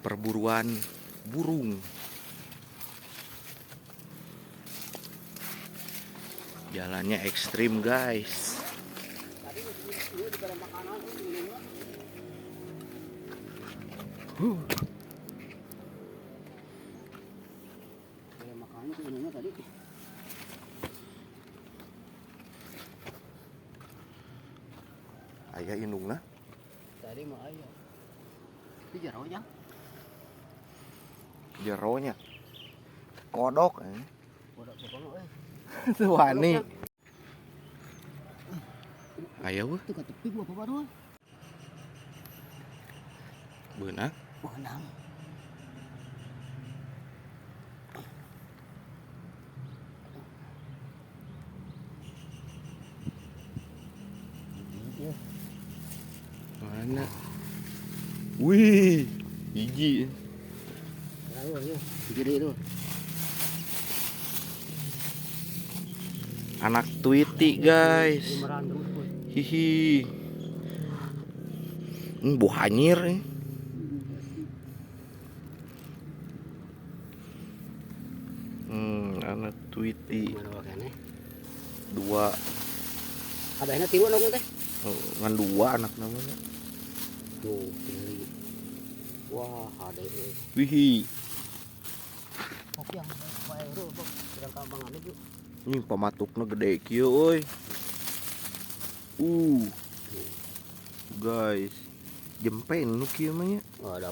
perburuan burung. Jalannya ekstrim, guys. Ayah indungna Tadi mah ayah. Itu jaronya. jeronya kodok Kodok pokoknya tuh wani. Ayah weh itu ketepi gua apa baru? beunang Benang. mana. Wih, hiji. Ayo, gede itu. Anak Tweety, guys. Hihi. Buah anyir nih. Anak Tweety. Dua. Kabehna tilu dong teh. Ngan dua anak namanya. Tuh, pilih. Wah, ada ini. Wih. Kopi yang bae bro, sedang kambangan itu. Ini pamatukna gede kieu euy. Guys. Jempen nu kieu mah nya. Oh, ada